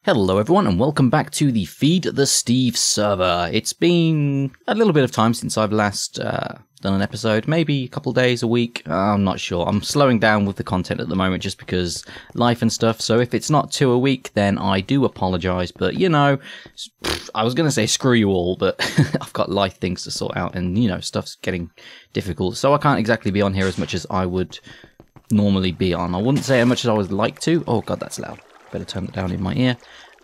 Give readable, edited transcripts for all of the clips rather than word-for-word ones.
Hello everyone and welcome back to the Feed the Steve server. It's been a little bit of time since I've last done an episode, maybe a couple days, a week, I'm not sure. I'm slowing down with the content at the moment just because life and stuff, so if it's not 2 a week then I do apologise, but you know, I was going to say screw you all, but I've got life things to sort out and you know, stuff's getting difficult, so I can't exactly be on here as much as I would normally be on. I wouldn't say as much as I would like to. Oh god, that's loud. Better turn it down in my ear,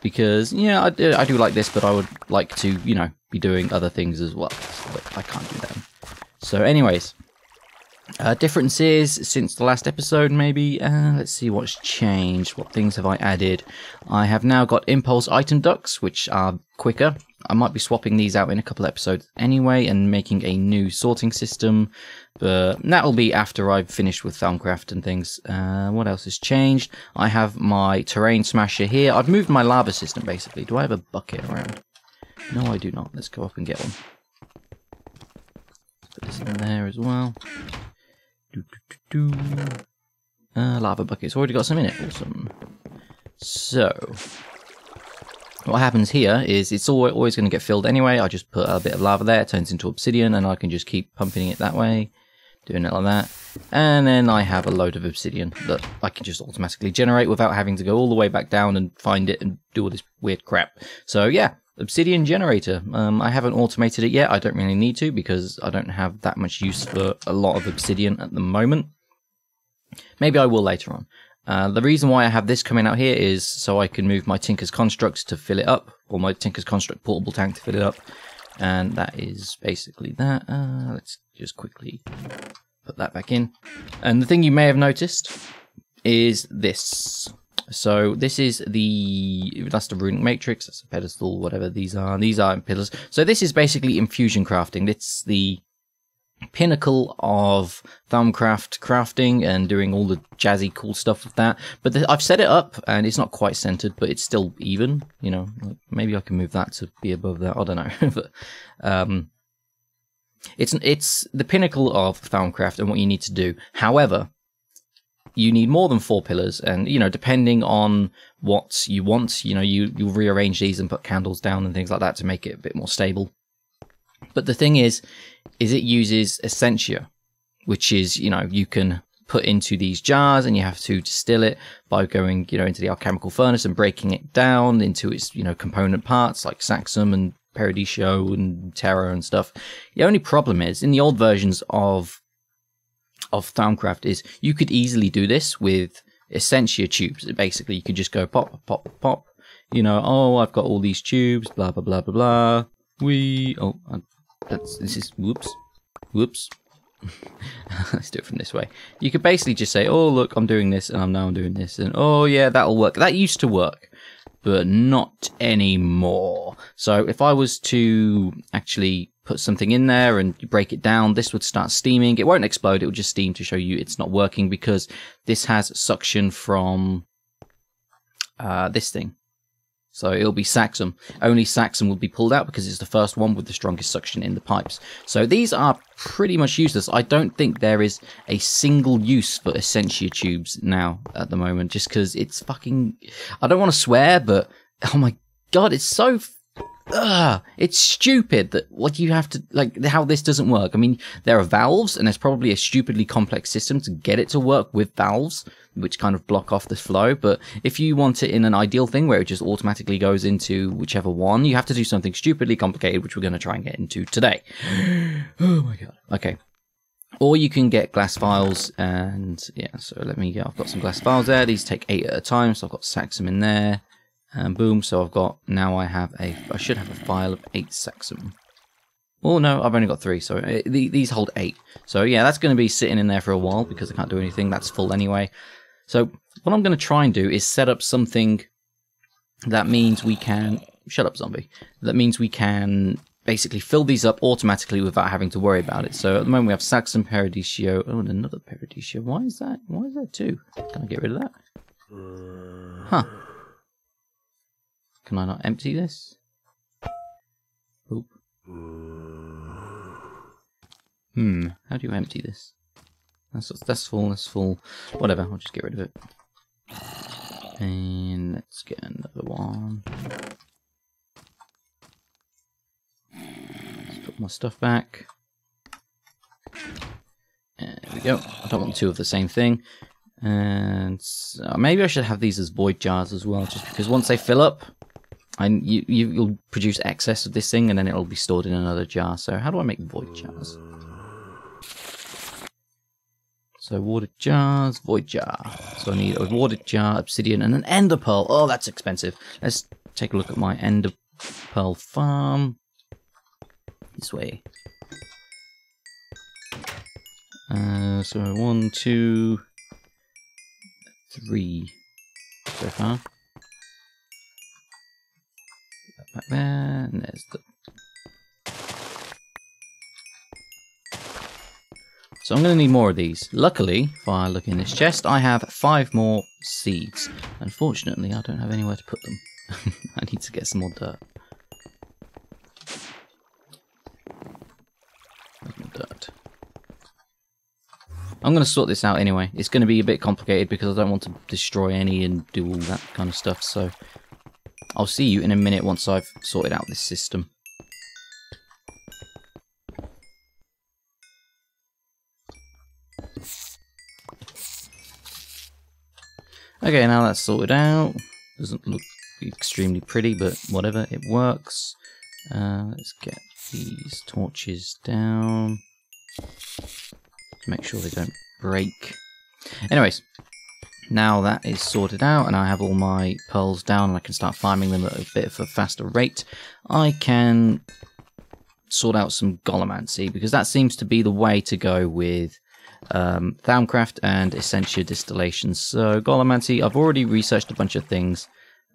because yeah, I do like this, but I would like to, you know, be doing other things as well, but I can't do them. So anyways, differences since the last episode maybe. Let's see what's changed. What things have I added? I have now got impulse item ducts, which are quicker. I might be swapping these out in a couple of episodes anyway and making a new sorting system, but that'll be after I've finished with Thaumcraft and things. What else has changed? I have my terrain smasher here. I've moved my lava system basically. Do I have a bucket around? No, I do not. Let's go up and get one. Put this in there as well. Lava bucket. It's already got some in it. Awesome. So what happens here is it's always going to get filled anyway. I just put a bit of lava there, it turns into obsidian, and I can just keep pumping it that way, doing it like that. And then I have a load of obsidian that I can just automatically generate without having to go all the way back down and find it and do all this weird crap. So yeah, Obsidian Generator. I haven't automated it yet. I don't really need to because I don't have that much use for a lot of obsidian at the moment. Maybe I will later on. The reason why I have this coming out here is so I can move my Tinker's Constructs to fill it up, or my Tinker's Construct portable tank to fill it up, and that is basically that. Let's just quickly put that back in. And the thing you may have noticed is this. So this is that's the runic matrix, that's a pedestal, whatever these are pillars. So this is basically Infusion Crafting. It's the pinnacle of Thaumcraft crafting and doing all the jazzy cool stuff with that, but I've set it up and it's not quite centered, but it's still even, you know. Like maybe I can move that to be above that, I don't know. But it's the pinnacle of Thaumcraft and what you need to do. However, you need more than 4 pillars, and you know, depending on what you want, you know, you'll rearrange these and put candles down and things like that to make it a bit more stable. But the thing is it uses essentia, which is, you know, you can put into these jars and you have to distill it by going, you know, into the alchemical furnace and breaking it down into its, you know, component parts like saxum and peridotio and terra and stuff. The only problem is in the old versions of Thaumcraft is you could easily do this with essentia tubes. Basically, you could just go pop, pop, pop. You know, oh, I've got all these tubes, blah, blah, blah, blah, blah. Whoops. Let's do it from this way. You could basically just say, oh, look, I'm doing this, and I'm doing this, and oh, yeah, that'll work. That used to work, but not anymore. So if I was to actually put something in there and you break it down, this would start steaming. It won't explode, it will just steam to show you it's not working because this has suction from this thing. So it'll be saxum. Only saxum will be pulled out because it's the first one with the strongest suction in the pipes. So these are pretty much useless. I don't think there is a single use for essentia tubes now at the moment, just because it's fucking... I don't want to swear, but oh my god, it's so... it's stupid that what you have to, like, how this doesn't work. I mean, there are valves, and there's probably a stupidly complex system to get it to work with valves, which kind of block off the flow. But if you want it in an ideal thing where it just automatically goes into whichever one, you have to do something stupidly complicated, which we're going to try and get into today. Oh my god. Okay. Or you can get glass files, and yeah, so let me go. I've got some glass files there. These take 8 at a time, so I've got saxum in there. And boom, so I've got, now I should have a file of 8 saxum. Oh no, I've only got 3, so these hold 8. So yeah, that's going to be sitting in there for a while because I can't do anything, that's full anyway. So what I'm going to try and do is set up something that means we can, shut up zombie, that means we can basically fill these up automatically without having to worry about it. So at the moment we have saxum, peridotio, oh, and another peridotio. Why is that 2? Can I get rid of that? Huh. Can I not empty this? Oop. How do you empty this? That's full, that's full. Whatever, I'll just get rid of it. And let's get another one. Let's put my stuff back. And there we go. I don't want two of the same thing. And so maybe I should have these as void jars as well, just because once they fill up, you'll produce excess of this thing, and then it'll be stored in another jar. So how do I make void jars? So water jars, void jar. So I need a water jar, obsidian, and an ender pearl. Oh, that's expensive. Let's take a look at my ender pearl farm. This way. So 1, 2, 3 so far. Back there, and there's the... So I'm going to need more of these. Luckily, if I look in this chest, I have 5 more seeds. Unfortunately, I don't have anywhere to put them. I need to get some more dirt. Dirt. I'm going to sort this out anyway. It's going to be a bit complicated because I don't want to destroy any and do all that kind of stuff. So I'll see you in a minute once I've sorted out this system. Okay, now that's sorted out. Doesn't look extremely pretty, but whatever, it works. Let's get these torches down. Make sure they don't break. Anyways, now that is sorted out and I have all my pearls down and I can start farming them at a bit of a faster rate, I can sort out some Golemancy, because that seems to be the way to go with Thaumcraft and Essentia distillation. So Golemancy, I've already researched a bunch of things.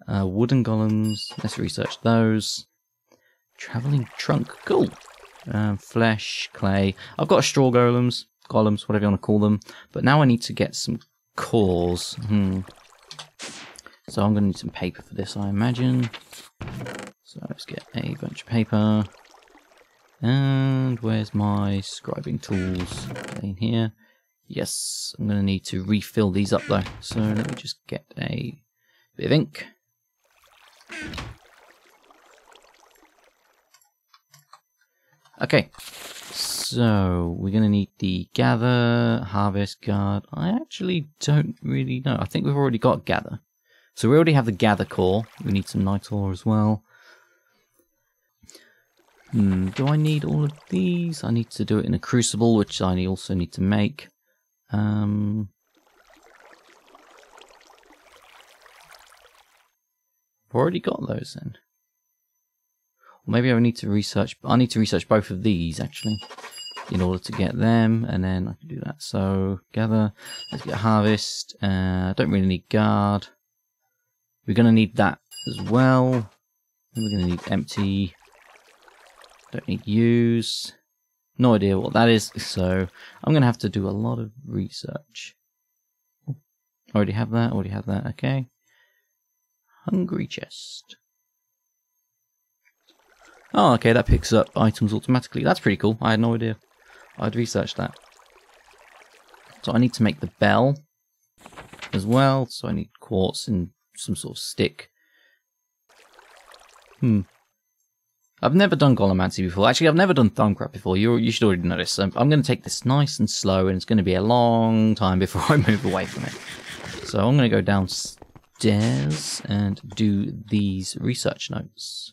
Wooden golems, let's research those. Traveling trunk, cool. Flesh, clay. I've got straw golems, whatever you want to call them. But now I need to get some cores. So I'm going to need some paper for this, I imagine. So let's get a bunch of paper. And where's my scribing tools? In here. Yes, I'm going to need to refill these up though. So let me just get a bit of ink. Okay, so we're going to need the gather, harvest, guard. I actually don't really know. I think we've already got gather. So we already have the gather core. We need some night ore as well. Do I need all of these? I need to do it in a crucible, which I also need to make. I've already got those then. Or maybe I need to research. I need to research both of these actually in order to get them, and then I can do that. So gather. Let's get harvest. I don't really need guard. We're going to need that as well. And we're going to need empty. Don't need use. No idea what that is, so I'm going to have to do a lot of research. Already have that, okay. Hungry chest. Oh, okay, that picks up items automatically. That's pretty cool. I had no idea. I'd researched that. So I need to make the bell as well. So I need quartz and some sort of stick. I've never done Golemancy before. Actually, I've never done Thaumcraft before. You should already know this. So I'm going to take this nice and slow, and it's going to be a long time before I move away from it. So I'm going to go downstairs and do these research notes.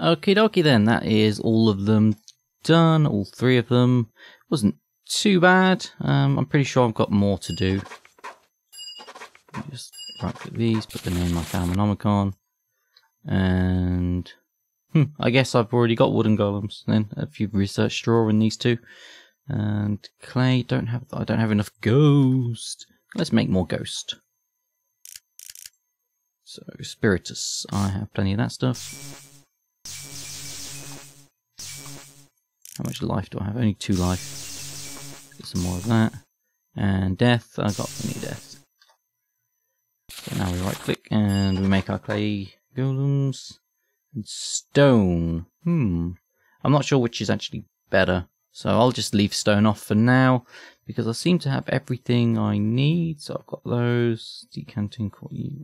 Okie dokie then, that is all of them done, all 3 of them. Wasn't too bad. I'm pretty sure I've got more to do. Just right click these, put them in my Thermonomicon, and I guess I've already got wooden golems then. If you've researched straw in these 2. And clay, I don't have enough ghost. Let's make more ghost. So spiritus, I have plenty of that stuff. How much life do I have? Only 2 life. Get some more of that. And death, I've got plenty of death. So now we right click and we make our clay golems. And stone. I'm not sure which is actually better. So I'll just leave stone off for now, because I seem to have everything I need. So I've got those. Decanting,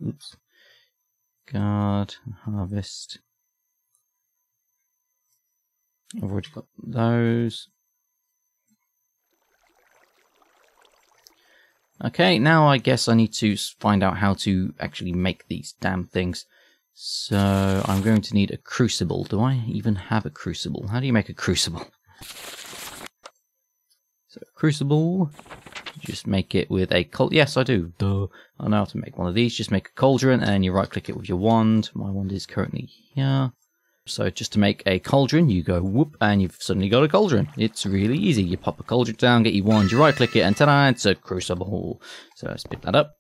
oops. Guard, harvest. I've already got those. Okay, now I guess I need to find out how to actually make these damn things. So I'm going to need a crucible. Do I even have a crucible? How do you make a crucible? So crucible, just make it with a cauldron. Yes, I do. Duh. I know how to make one of these. Just make a cauldron and you right click it with your wand. My wand is currently here. So just to make a cauldron, you go whoop and you've suddenly got a cauldron. It's really easy. You pop a cauldron down, get your wand, you right click it, and ta-da, it's a crucible. So let's pick that up.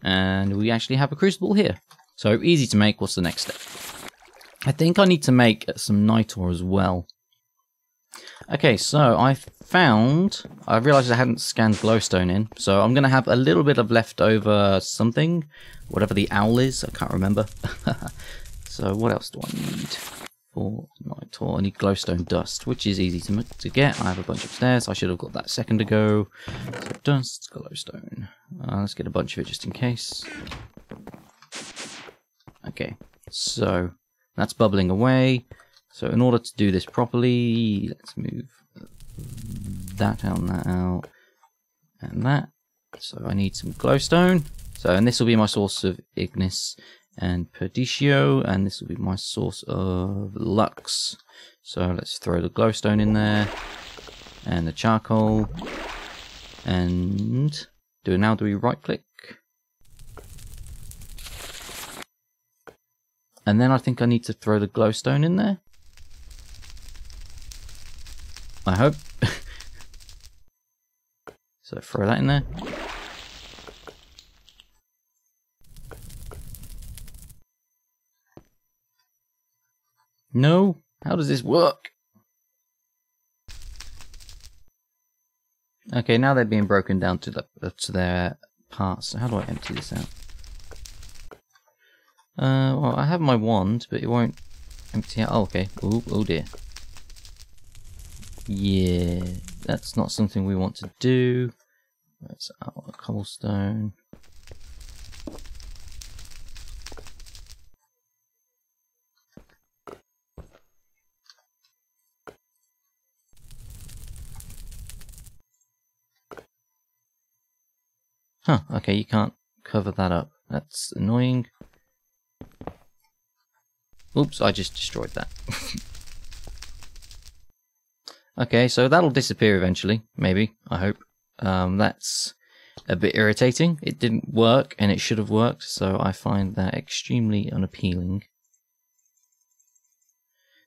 And we actually have a crucible here. So easy to make. What's the next step? I think I need to make some night ore as well. Okay, so I realised I hadn't scanned glowstone in, so I'm going to have a little bit of leftover something, whatever the owl is, I can't remember. So what else do I need for night ore? I need glowstone dust, which is easy to get. I have a bunch upstairs, I should have got that a second ago. So dust, glowstone. Let's get a bunch of it just in case. Okay, so that's bubbling away. So in order to do this properly, let's move that out and that out, and that. So I need some glowstone. So, and this will be my source of ignis and perdicio, and this will be my source of lux. So let's throw the glowstone in there, and the charcoal, and do we right click? And then I think I need to throw the glowstone in there. I hope. So throw that in there. No? How does this work? Okay, now they're being broken down to their parts. So how do I empty this out? Well, I have my wand, but it won't empty out. Oh, okay. Ooh, oh dear. Yeah, that's not something we want to do. That's our cobblestone. Huh, okay, you can't cover that up. That's annoying. Oops, I just destroyed that. Okay, so that'll disappear eventually, maybe, I hope. That's a bit irritating. It didn't work, and it should have worked, so I find that extremely unappealing.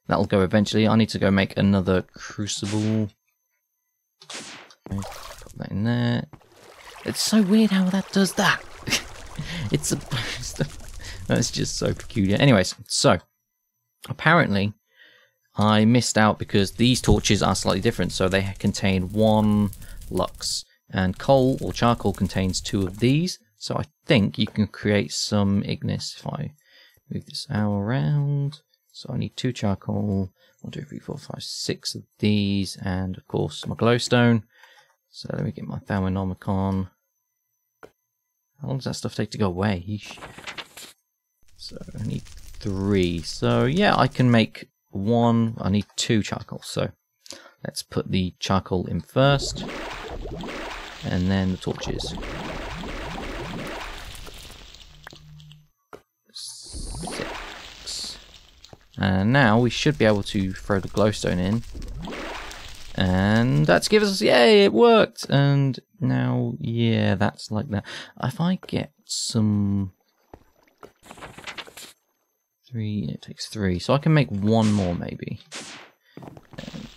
That'll go eventually. I need to go make another crucible. Put that in there. It's so weird how that does that. It's supposed to... That's just so peculiar. Anyways, so apparently I missed out because these torches are slightly different. So they contain 1 lux, and coal or charcoal contains 2 of these. So I think you can create some ignis if I move this arrow around. So I need 2 charcoal, 1, 2, 3, 4, 5, 6 of these, and of course my glowstone. So let me get my Thermonomicon. How long does that stuff take to go away? Yeesh. So I need 3. So yeah, I can make 1. I need 2 charcoal. So let's put the charcoal in first, and then the torches. 6. And now we should be able to throw the glowstone in. And that's given us, yay, it worked! And now, yeah, that's like that. If I get some... 3, it takes 3. So I can make 1 more, maybe.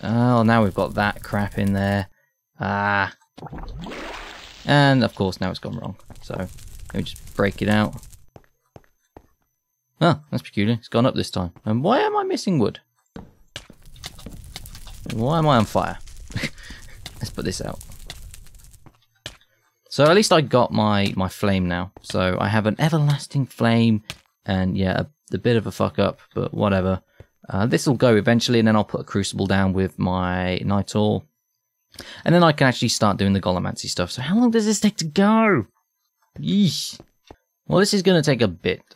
Oh, now we've got that crap in there. Ah. And, of course, now it's gone wrong. So, let me just break it out. Oh, that's peculiar. It's gone up this time. And why am I missing wood? Why am I on fire? Let's put this out. So at least I got my flame now. So I have an everlasting flame. And yeah, a bit of a fuck up, but whatever. This will go eventually, and then I'll put a crucible down with my night ore. And then I can actually start doing the golemancy stuff. So how long does this take to go? Yeesh. Well, this is going to take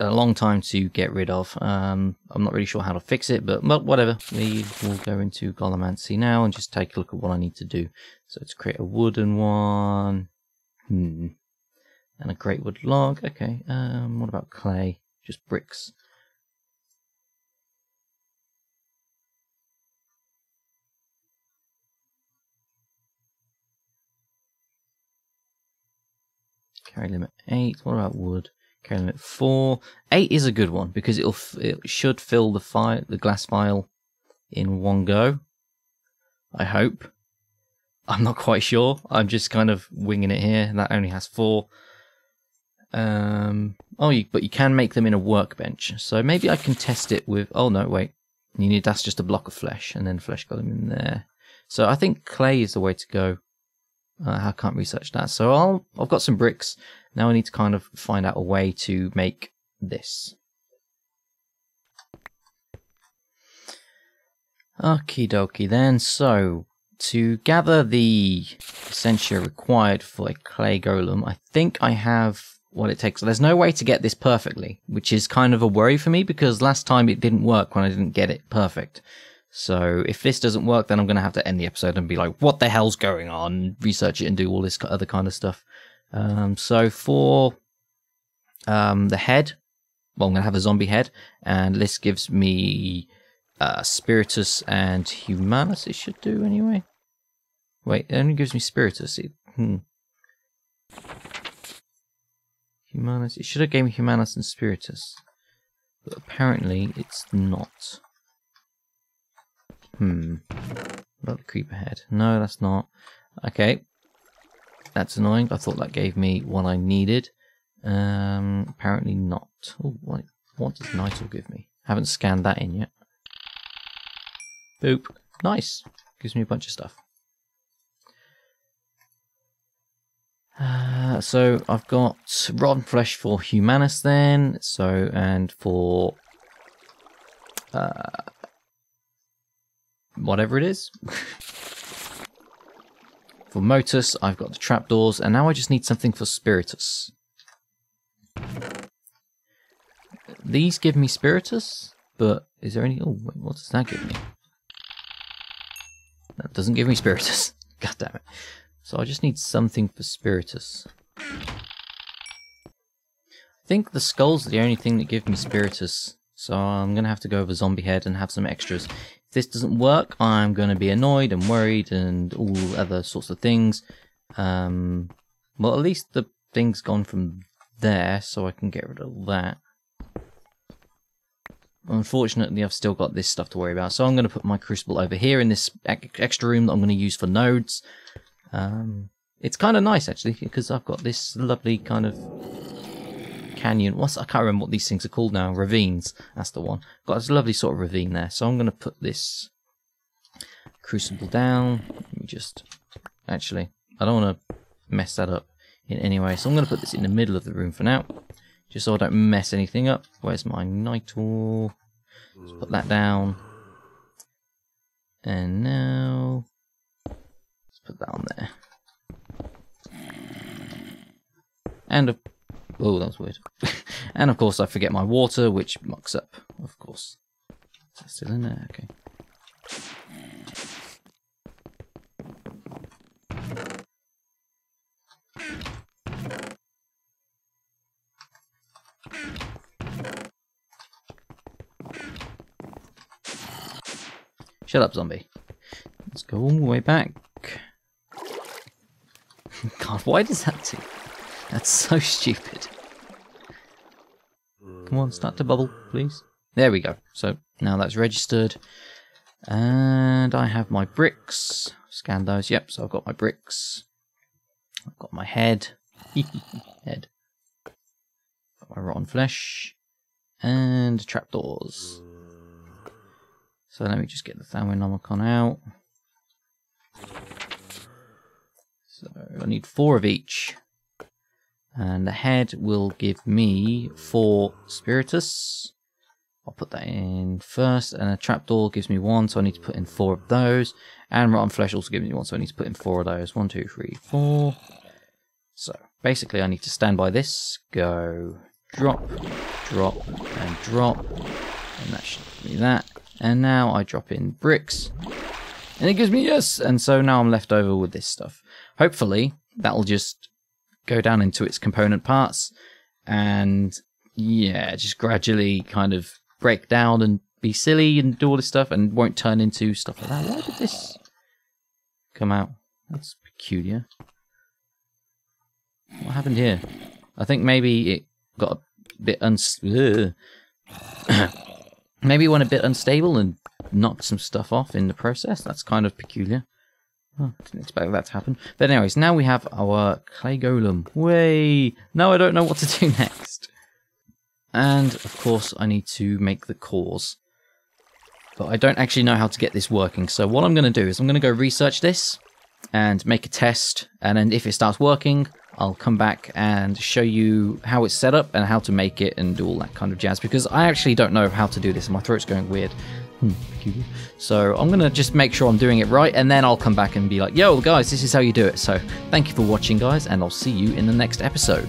a long time to get rid of. I'm not really sure how to fix it, but whatever. We will go into golemancy now and just take a look at what I need to do. So let's create a wooden one. And a great wood log. Okay, what about clay? Just bricks. Carry limit 8. What about wood? Carry limit 4. 8 is a good one because it should fill the glass vial in one go. I hope. I'm not quite sure. I'm just kind of winging it here. That only has 4. But you can make them in a workbench. So maybe I can test it with... Oh no, wait. That's just a block of flesh, and then flesh got them in there. So I think clay is the way to go. I can't research that. So I've got some bricks. Now I need to kind of find out a way to make this. Okie dokie then. So to gather the essentia required for a clay golem, I think I have what it takes. There's no way to get this perfectly, which is kind of a worry for me because last time it didn't work when I didn't get it perfect. So if this doesn't work, then I'm going to have to end the episode and be like, what the hell's going on? Research it and do all this other kind of stuff. So for the head, well, I'm going to have a zombie head, and this gives me Spiritus and Humanus, it should do anyway. Wait, it only gives me Spiritus. Humanus, it should have gave me Humanus and Spiritus. But apparently it's not. Not the creeper head. No, that's not. Okay. That's annoying. I thought that gave me what I needed. Apparently not. Oh, what does Nital give me? Haven't scanned that in yet. Boop. Nice. Gives me a bunch of stuff. So I've got rotten flesh for Humanus then. So, and for whatever it is. For Motus, I've got the trapdoors, and now I just need something for Spiritus. These give me Spiritus, but is there any... Oh, wait, what does that give me? That doesn't give me Spiritus. God damn it. So I just need something for Spiritus. I think the skulls are the only thing that give me Spiritus, so I'm going to have to go over Zombie Head and have some extras. If this doesn't work, I'm going to be annoyed and worried and all other sorts of things. Well, at least the thing's gone from there, so I can get rid of that. Unfortunately, I've still got this stuff to worry about, so I'm going to put my Crucible over here in this extra room that I'm going to use for nodes. It's kind of nice, actually, because I've got this lovely kind of canyon. I can't remember what these things are called now. Ravines, that's the one. Got this lovely sort of ravine there, so I'm going to put this Crucible down. Let me just... Actually, I don't want to mess that up in any way, so I'm going to put this in the middle of the room for now. Just so I don't mess anything up. Where's my night ore? Let's put that down. And now... let's put that on there. And... oh, that was weird. And of course I forget my water, which mucks up, of course. Is that still in there? Okay. Shut up, zombie. Let's go all the way back. God, why does that do? That's so stupid. Come on, start to bubble, please. There we go. So now that's registered. And I have my bricks. Scan those. Yep, so I've got my bricks. I've got my head. Head. Got my rotten flesh. And trapdoors. So let me just get the Thermonomicon out. So I need 4 of each. And the head will give me 4 Spiritus. I'll put that in first. And a trapdoor gives me 1, so I need to put in 4 of those. And rotten flesh also gives me 1, so I need to put in 4 of those. 1, 2, 3, 4. So basically I need to stand by this. Go drop, drop, and drop. And that should give me that. And now I drop in bricks. And it gives me yes! And so now I'm left over with this stuff. Hopefully that'll just go down into its component parts. And yeah, just gradually kind of break down and be silly and do all this stuff and won't turn into stuff like that. Why did this come out? That's peculiar. What happened here? I think maybe it got a bit maybe it went a bit unstable and knocked some stuff off in the process. That's kind of peculiar. Oh, didn't expect that to happen. But anyways, now we have our clay golem. Way! Now I don't know what to do next. And of course I need to make the cores. But I don't actually know how to get this working. So what I'm going to do is I'm going to go research this and make a test. And then if it starts working, I'll come back and show you how it's set up and how to make it and do all that kind of jazz. Because I actually don't know how to do this and my throat's going weird. So I'm going to just make sure I'm doing it right. And then I'll come back and be like, yo guys, this is how you do it. So thank you for watching guys, and I'll see you in the next episode.